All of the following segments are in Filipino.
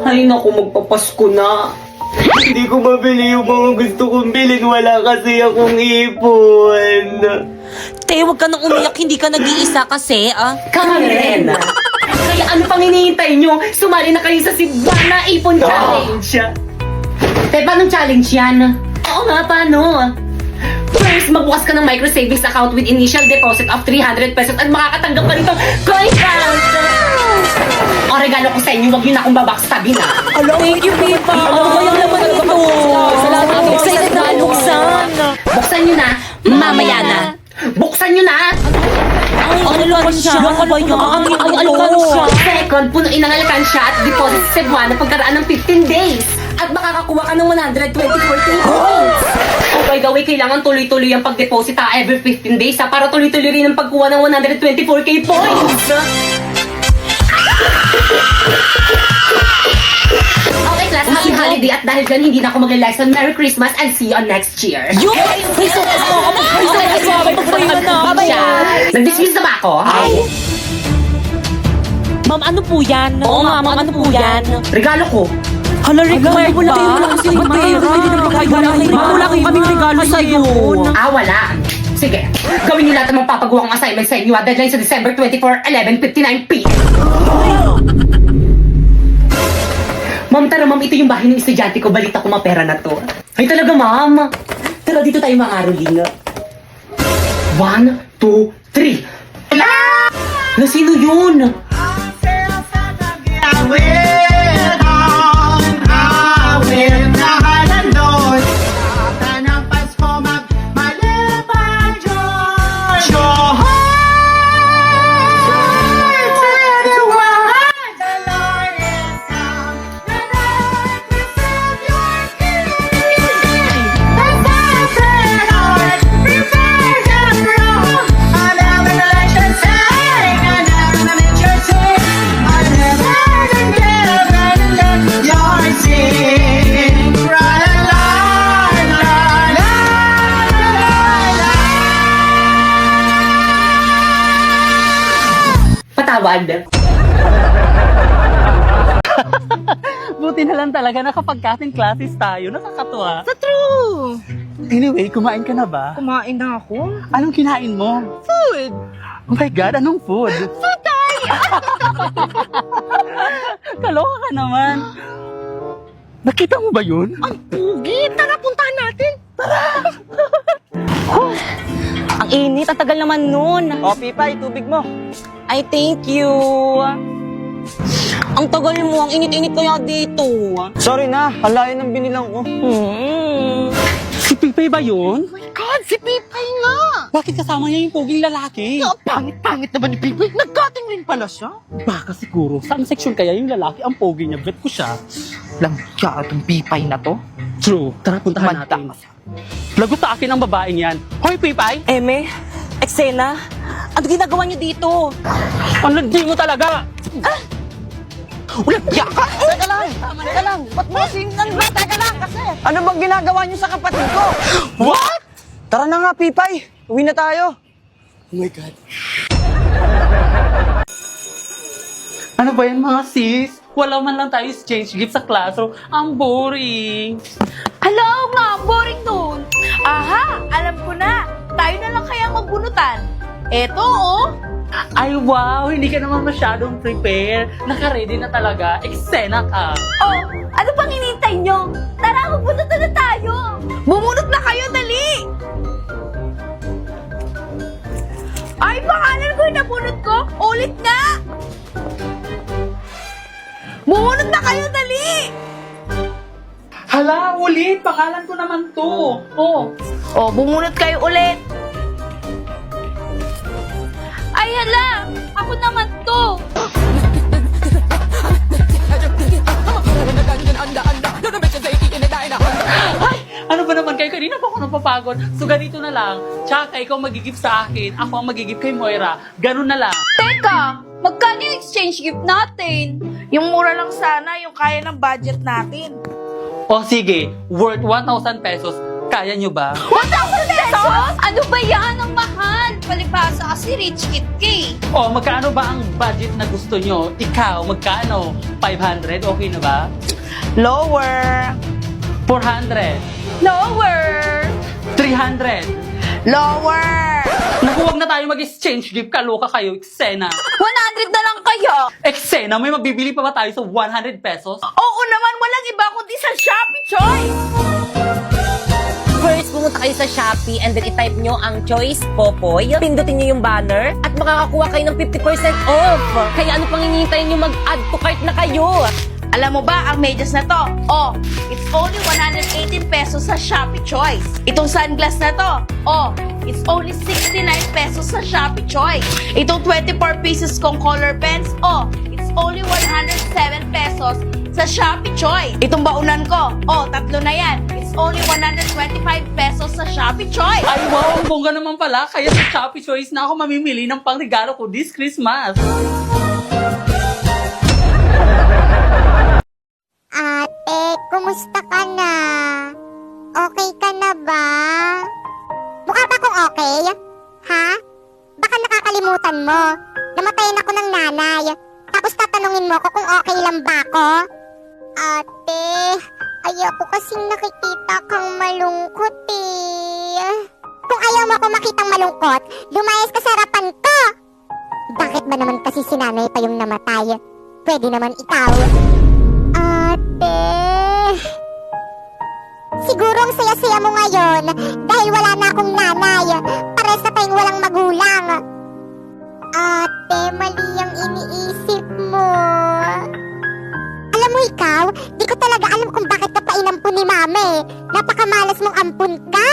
Ay naku, magpapasko na. Hindi ko mabili yung mga gusto kong bilhin. Wala kasi akong ipon. Te, huwag ka nang umiyak, hindi ka nag-iisa kasi, Kami rin. Kaya ano pang hinihintay nyo? Sumali na kayo sa Sibana Ipon Challenge. Te, paano challenge yan? Oo nga, paano? First, magbukas ka ng micro savings account with initial deposit of 300 pesos at makakatanggap ka nito coin count! O regalo ko sa inyo, huwag yun akong babackstabin ha. Thank you, Pipa. Ano ba yung laman nito? Salamat, ako excited na buksan. Buksan nyo na, mamaya na. Buksan nyo na! Ay, alkansya. Ay, alkansya. Second, punuin ang alkansya at deposit sa Cebuana pagkaraan ng 15 days. At makakakuha ka ng 124k points. Oh, by the way, kailangan tuloy-tuloy ang pag-deposit every 15 days para tuloy-tuloy rin ang pagkuha ng 124k points. Okay, class, happy holiday at dahil dyan hindi na ako mag-relax on Merry Christmas and see you on next year. Yun! May sukas mo ako. Nag-dismiss na ba ako? Ma'am, ano po yan? Oo nga, ma'am, ano po yan? Regalo ko. Hala, required ba? Wala kasi wala kaming regalo sa'yo. Wala. Sige, gawin niyo lahat ng magpapagawa kong assignment sa inyo. Deadline sa December 24, 11:59 p.m. Ma'am, tara ma'am, ito yung bahay ng estudyante ko. Balita ko mapera na to. Ay talaga ma'am. Tara, dito tayo mga aroling. 1, 2, 3. Na sino yun? Patawad. Buti na lang talaga nakapag-cutting classes tayo. Nakakatuwa. Sa true! Anyway, kumain ka na ba? Kumain na ako. Anong kinain mo? Food! Oh my God, anong food? Patay! Kaloka ka naman. Nakita mo ba yun? Ang pugi! Tara, puntahan natin! Ang init, ang tagal naman nun. O, Pipay, tubig mo. Ay, thank you. Ang tagal mo, ang init-init kaya dito. Sorry na, halayan ng binilang ko. Si Pipay ba yun? Oh my God, si Pipay nga! Bakit kasama niya yung poging lalaki? Ang pangit-pangit naman ni Pipay. Nag-cutting rin pala siya. Baka siguro, saan section kaya yung lalaki ang pogi niya? Bet ko siya. Langya itong Pipay na to. True, tara puntahan natin. Lagot sa akin ang babaeng yan. Hoy, Pipay! Eme, eksena, ano ginagawa niyo dito? Ang landi mo talaga! Ulat ka! Teka lang! Ba't mo singan ba? Teka lang kasi! Ano bang ginagawa niyo sa kapatid ko? What? Tara na nga, Pipay. Uwi na tayo. Oh my God. Ano ba yan mga sis? Wala man lang tayo exchange gift sa classroom. Ang boring. Hello nga, boring nun. Aha, alam ko na. Tayo na lang kaya magbunutan. Eto, oh. Ay wow, hindi ka naman masyadong prepare. Naka-ready na talaga. Eksena ka. Oh, ano pang hinintay nyo? Tara, magbunutan na tayo. Bumunot na kayo, dali. Ay, pangalan ko yung nabunot ko. Ulit nga. Bumunot na kayo, dali. Hala, ulit. Pangalan ko naman to. Oh. Oh, bumunot kayo ulit. Ay, hala! Ako naman to! Ay, ano ba naman kayo? Kanina pa ako napapagod. So ganito na lang. Tsaka ikaw magigip sa akin. Ako ang magigip kay Moira. Ganun na lang. Teka! Magkano yung exchange gift natin? Yung mura lang sana, yung kaya ng budget natin. O sige, worth 1,000 pesos. Kaya nyo ba? 1,000 pesos! pesos? Ano ba yan? Ang mahal. Palibasa kasi rich kid ka eh. O, magkano ba ang budget na gusto nyo? Ikaw, magkano? 500? Okay na ba? Lower. 400? Lower. 300? Lower. Naku, wag na tayo mag-exchange gift. Kaloka kayo, eksena. 100 na lang kaya. Eksena, may mabibili pa ba tayo sa 100 pesos? Oo naman, walang iba kundi sa Shopee Choice. First, pumunta kayo sa Shopee and then i-type nyo ang choice Popoy. Pindutin nyo yung banner at makakakuha kayo ng 50% off. Kaya ano pang hinihintay nyo, mag-add to cart na kayo. Alam mo ba, ang medyas na to, oh, it's only 118 pesos sa Shopee Choice. Itong sunglass na to, oh, it's only 69 pesos sa Shopee Choice. Itong 24 pieces kong color pens, oh, it's only 107 pesos sa Shopee Choice. Itong baunan ko, oh, 3 na yan. It's only 125 pesos sa Shopee Choice. Ay, wow, ang bongga naman pala. Kaya sa Shopee Choice na ako mamimili ng pangregalo ko this Christmas. Ate, kumusta ka na? Okay ka na ba? Mukha ba akong okay? Ha? Baka nakakalimutan mo. Namatayan ako ng nanay. Tapos tatanungin mo ko kung okay lang ba ako? Ate, ayoko kasing nakikita kang malungkot eh. Kung ayaw mo ako makitang malungkot, lumayas ka sa harapan ko! Bakit ba naman kasi si nanay pa yung namatay? Pwede naman ikaw. Ate, siguro ang saya-saya mo ngayon dahil wala na akong nanay. Pares na tayong walang magulang. Ate, mali ang iniisip mo. Alam mo ikaw, di ko talaga alam kung bakit ka pa inampun ni mami. Napakamalas mong ampun ka.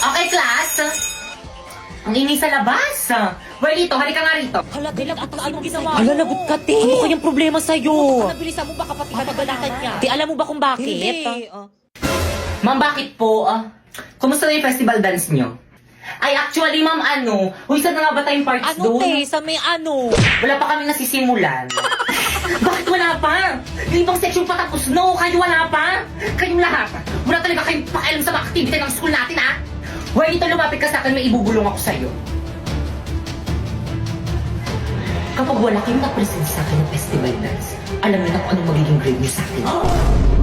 Okay, class. Ang ingay sa labas. Well, dito, halika nga rito. Hala, Dilag, at anong ginawa mo? Hala, lagot ka, te. Ano kayang problema sa'yo? Nabilisan mo ba kapatid ka nagalakad niya? Te, alam mo ba kung bakit? Hindi. Ma'am, bakit po? Kumusta na yung festival dance nyo? Ay, actually, ma'am, Uy, saan na nga ba tayong parts Ano, doon? te? Sa may ano? Wala pa kami nasisimulan. Bakit wala pa? Yung ibang section pa tapos, no? Kayo wala pa? Kayong lahat. Wala talaga kayong pakialam sa mga activity ng school natin, ha? Well, ito lumapit ka sa akin, may ibubulong ako sa'yo. Kapag wala kayong na-present sa akin ng festival dance, alam niyo na kung anong magiging grade niyo sa akin.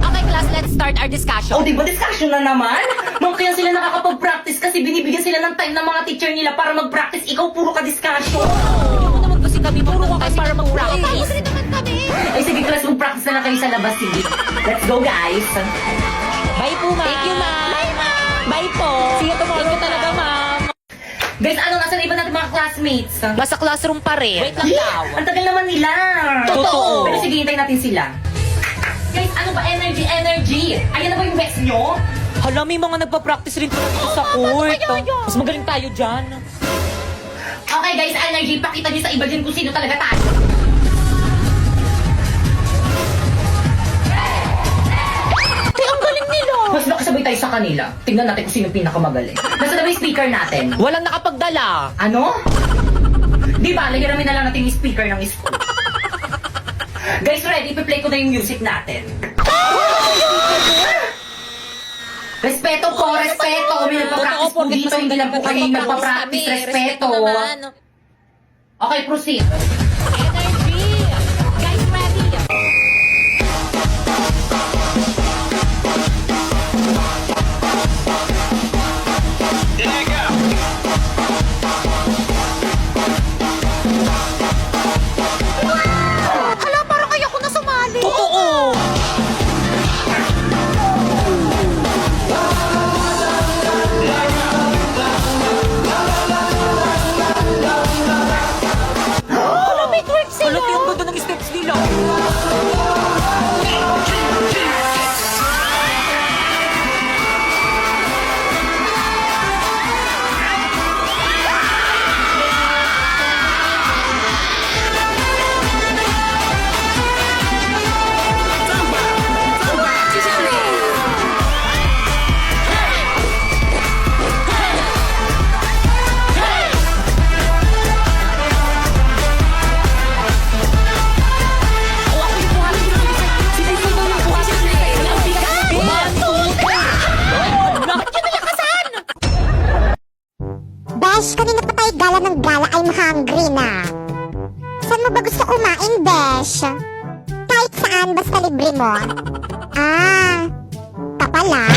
Okay, class, let's start our discussion. O, di ba discussion na naman? Ma'am, kaya sila nakakapag-practice kasi binibigyan sila ng time ng mga teacher nila para mag-practice. Ikaw, puro ka discussion. Hindi mo naman kasi kami puro ka time para mag-practice. Ay, sige, class, mag-practice na lang kayo sa labas. Sige. Let's go, guys. Bye po, ma'am. Thank you, ma'am. Bye, ma'am. Bye po. See you tomorrow. Thank you talaga, ma'am. Guys, nasa na iba natin mga classmates? Nasa classroom pa rin. Wait lang daw. Ang tagal naman nila. Totoo. Pero sige, hintayin natin sila. Guys, ano ba? Energy. Ayan na ba yung best nyo? Hala, may mga nagpa-practice rin pala dito sa court. Mas magaling tayo dyan. Okay, guys, energy. Pakita nyo sa iba dyan kung sino talaga tayo. Te, ang galing nila. Mas nakasabay tayo sa kanila. Tingnan natin kung sino yung pinakamagaling. Nasa na ba yung speaker natin? Walang nakapagdala. Ano? Di ba, lahiramin na lang natin yung speaker ng school. Guys, ready? Ipi-play ko na yung music natin. Respeto po, respeto. May nagpa-practice po dito. Hindi lang po kayo yung nagpa-practice. Respeto. Okay, proceed. Energy. Guys, ready. Hala, parang kaya ko na sumali. Totoo. Hala, may twerk sila. hungry na. Saan mo ba gusto kumain, Besh? Kahit saan, basta libre mo. Ah, kapala?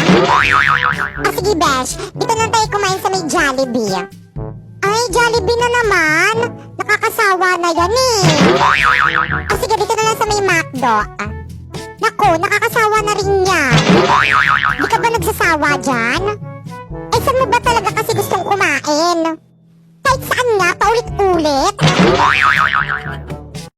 Ah, sige, Besh. Dito na tayo kumain sa may Jollibee. Ay, Jollibee na naman. Nakakasawa na yan eh. Ah, sige, dito na lang sa may McDo. Naku, nakakasawa na rin yan. Di ka ba nagsasawa dyan? Eh, saan mo ba talaga kasi gustong kumain? Kahit saan nga, paulit-ulit.